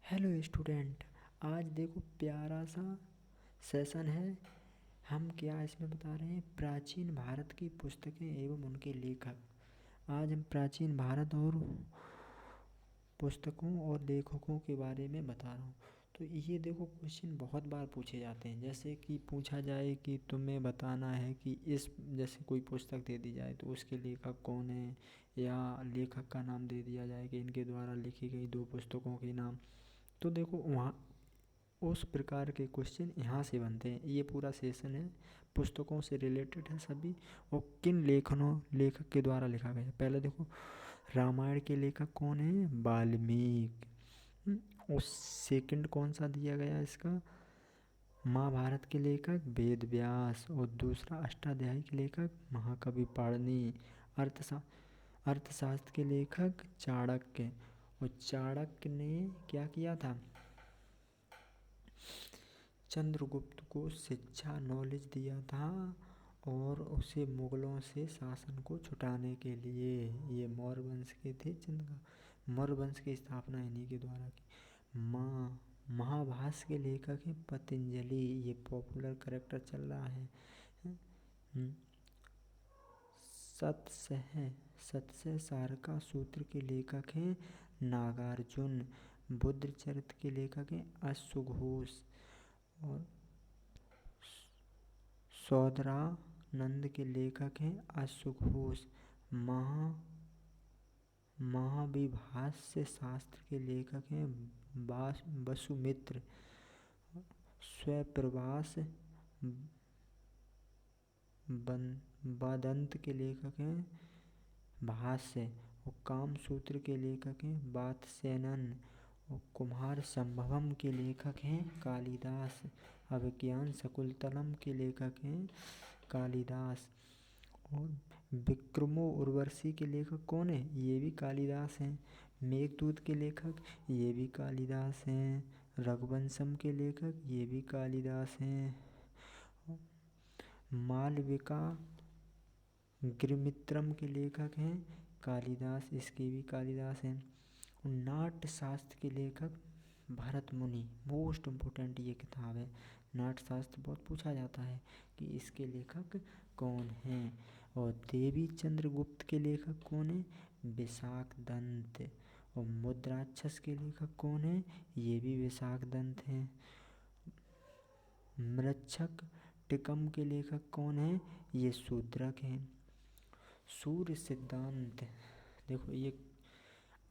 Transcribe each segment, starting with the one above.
Hello student. आज देखो प्यारा सा सेशन है। हम क्या इसमें बता रहे हैं, प्राचीन भारत की पुस्तकें एवं उनके लेखक। आज हम प्राचीन भारत और पुस्तकों और लेखकों के बारे में बता रहा हूँ। तो ये देखो क्वेश्चन बहुत बार पूछे जाते हैं। जैसे कि पूछा जाए कि तुम्हें बताना है कि इस जैसे कोई पुस्तक दे दी जाए तो उसके लेखक कौन है, या लेखक का नाम दे दिया जाए कि इनके द्वारा लिखी गई 2 पुस्तकों के नाम। तो देखो वहाँ उस प्रकार के क्वेश्चन यहाँ से बनते हैं। ये पूरा सेशन है, पुस्तकों से रिलेटेड है सभी, और किन लेखक के द्वारा लिखा गया है। पहले देखो, रामायण के लेखक कौन है, वाल्मीकि। और सेकंड कौन सा दिया गया इसका, महाभारत के लेखक वेद व्यास। और दूसरा अष्टाध्यायी के लेखक महाकवि पाणिनि। अर्थशा अर्थशास्त्र के लेखक चाणक्य। और चाणक्य ने क्या किया था, चंद्रगुप्त को शिक्षा नॉलेज दिया था, और उसे मुगलों से शासन को छुटाने के लिए। ये मौर्य वंश के थे। मौर्य वंश की स्थापना इन्हीं के द्वारा की। महाभाष्य के लेखक हैं पतंजलि। ये पॉपुलर करेक्टर चल रहा है। हम्म, सतसह सारका सूत्र के लेखक हैं नागार्जुन। बुद्ध चरित्र के लेखक हैं अश्वघोष। और सौंदरानंद के लेखक हैं अश्वघोष। महाविभाष्य शास्त्र के लेखक हैं वसुमित्र। स्वप्रभाष बदंत के लेखक हैं भाष्य। और कामसूत्र के लेखक हैं वात्स्ययन। और कुमार संभवम के लेखक हैं कालिदास। अभिज्ञान शकुंतलम के लेखक हैं कालिदास। और विक्रमो उर्वशी के लेखक कौन है, ये भी कालिदास हैं। मेघदूत के लेखक ये भी कालिदास हैं। रघुवंशम के लेखक ये भी कालिदास हैं। मालविका गृहमित्रम के लेखक हैं कालिदास, इसके भी कालिदास हैं। नाट्य शास्त्र के लेखक भरत मुनि। मोस्ट इम्पोर्टेंट ये किताब है। नाट्य शास्त्र बहुत पूछा जाता है कि इसके लेखक कौन हैं। और देवी चंद्रगुप्त के लेखक कौन है, विशाख दंत। और मुद्राक्षस के लेखक कौन है, ये भी विशाख दंत हैं। मृच्छक टिकम के लेखक कौन है, ये शूद्रक हैं। सूर्य सिद्धांत देखो, ये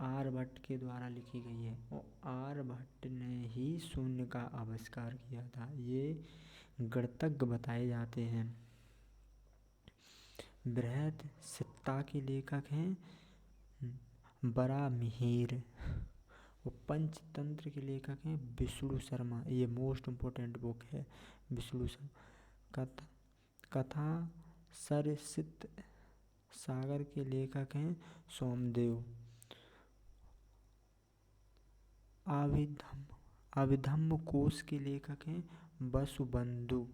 आर्यभट्ट के द्वारा लिखी गई है। और आर्यभट्ट ने ही शून्य का आविष्कार किया था। ये गणितज्ञ बताए जाते हैं। बृहदसिद्धा के लेखक हैं बराहमिहिर। और पंचतंत्र के लेखक हैं विष्णु शर्मा। ये मोस्ट इम्पोर्टेंट बुक है, विष्णु शर्मा। कथा सरसित सागर के लेखक हैं सोमदेव। अभिधम्म कोश के लेखक हैं वसुबंधु।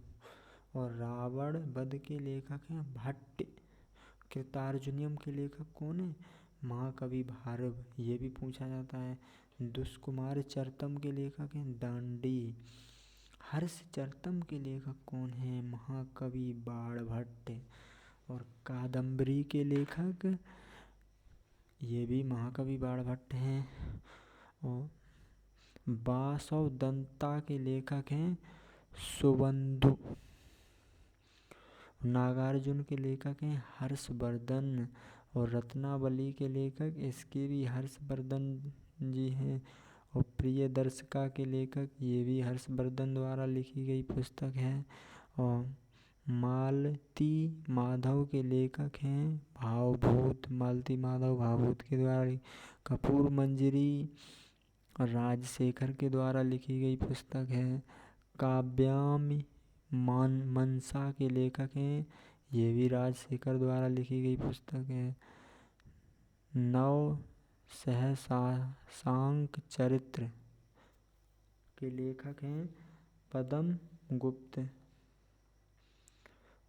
और रावण वध के लेखक हैं भट्ट। कृतार्जुनीयम के लेखक कौन है, महाकवि भारव। ये भी पूछा जाता है। दुष्कुमार चरितम के लेखक हैं दांडी। हर्षचरितम के लेखक कौन है, महाकवि बाणभट्ट। और कादम्बरी के लेखक ये भी महाकवि बाणभट्ट हैं। और वासव दंता के लेखक हैं सुबंधु। नागार्जुन के लेखक हैं हर्षवर्धन। और रत्नावली के लेखक इसके भी हर्षवर्धन जी हैं। और प्रियदर्शिका के लेखक ये भी हर्षवर्धन द्वारा लिखी गई पुस्तक है। और मालती माधव के लेखक हैं भावभूत। मालती माधव भावभूत के द्वारा। कपूर मंजरी राजशेखर के द्वारा लिखी गई पुस्तक है। काव्यामी मनसा के लेखक हैं, ये भी राजशेखर द्वारा लिखी गई पुस्तक है। नव सहसांक चरित्र के लेखक हैं पद्म गुप्त।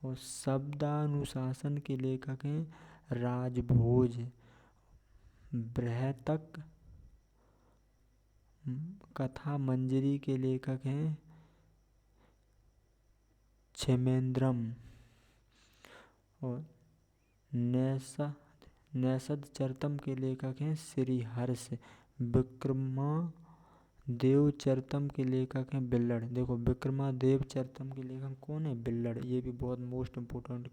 और शब्दानुशासन के लेखक हैं राजभोज। बृहतक कथा मंजरी के लेखक हैं क्षेमेंद्रम। और नैषद चरितम के लेखक हैं श्रीहर्ष। विक्रमादेव चरितम के लेखक हैं बिल्लड़। देखो विक्रमादेव चरितम के लेखक कौन है? बिल्लड़। ये भी बहुत मोस्ट इम्पोर्टेंट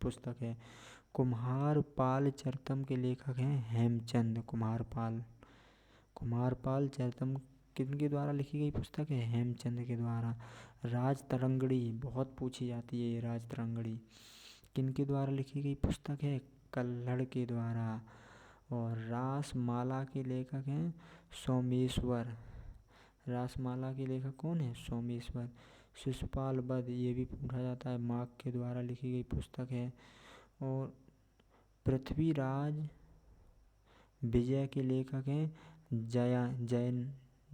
पुस्तक है। कुम्हारपाल चरितम के लेखक हैं हेमचंद। कुम्हारपाल चरितम किनके द्वारा लिखी गई पुस्तक है? हेमचंद के द्वारा। राजतरंगिणी बहुत पूछी जाती है ये राजतरंगिणी किनके द्वारा लिखी गई पुस्तक है? कल्हड़ के द्वारा। और रासमाला के लेखक हैं सोमेश्वर। रासमाला के लेखक कौन है? सोमेश्वर। शिशुपाल वध ये भी पूछा जाता है, मार्क के द्वारा लिखी गई पुस्तक है। और पृथ्वीराज विजय के लेखक हैं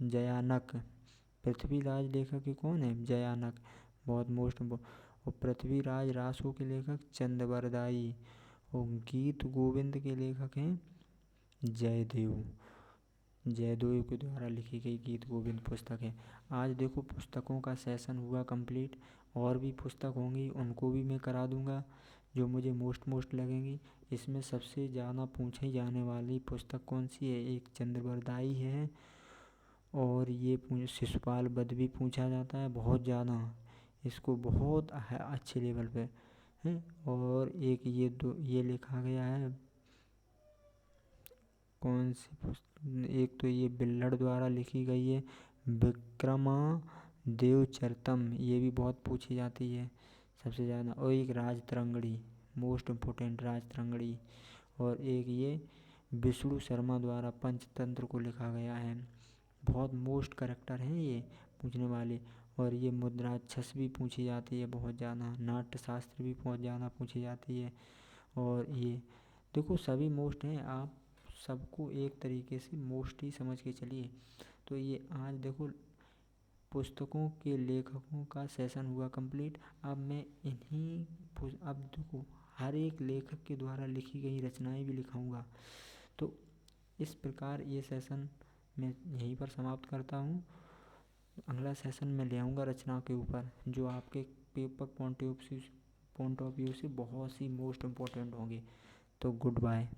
जयानक। पृथ्वीराज लेखक के कौन है? जयानक। बहुत मोस्ट। और पृथ्वीराज रासो के लेखक चंदबरदाई। और गीत गोविंद के लेखक हैं जयदेव। जयदेव के द्वारा लिखी गई गीत गोविंद पुस्तक है। आज देखो पुस्तकों का सेशन हुआ कंप्लीट। और भी पुस्तक होंगी उनको भी मैं करा दूंगा जो मुझे मोस्ट लगेंगी। इसमें सबसे ज़्यादा पूछी जाने वाली पुस्तक कौन सी है? एक चंद्रबरदाई है और ये शिशुपाल वध भी पूछा जाता है बहुत ज़्यादा। इसको बहुत अच्छे लेवल पे है। और एक ये लिखा गया है कौन सी पुस्तक? एक तो ये बिल्लड़ द्वारा लिखी गई है विक्रमादेव चरितम, ये भी बहुत पूछी जाती है सबसे ज़्यादा। और एक राजतरंगिणी मोस्ट इम्पोर्टेंट राजतरंगिणी। और एक ये विष्णु शर्मा द्वारा पंचतंत्र को लिखा गया है। बहुत मोस्ट करेक्टर हैं ये पूछने वाले। और ये मुद्राक्षस भी पूछी जाती है बहुत ज़्यादा। नाट्यशास्त्र भी बहुत ज़्यादा पूछी जाती है। और ये देखो सभी मोस्ट हैं, आप सबको एक तरीके से मोस्ट ही समझ के चलिए। तो ये आज देखो पुस्तकों के लेखकों का सेशन हुआ कंप्लीट। अब मैं अब देखो हर एक लेखक के द्वारा लिखी गई रचनाएं भी लिखाऊंगा। तो इस प्रकार ये सेशन मैं यहीं पर समाप्त करता हूँ। अगला सेशन में ले आऊँगा रचना के ऊपर जो आपके पेपर पॉइंट ऑफ व्यू से बहुत सी मोस्ट इम्पोर्टेंट होंगे। तो गुड बाय।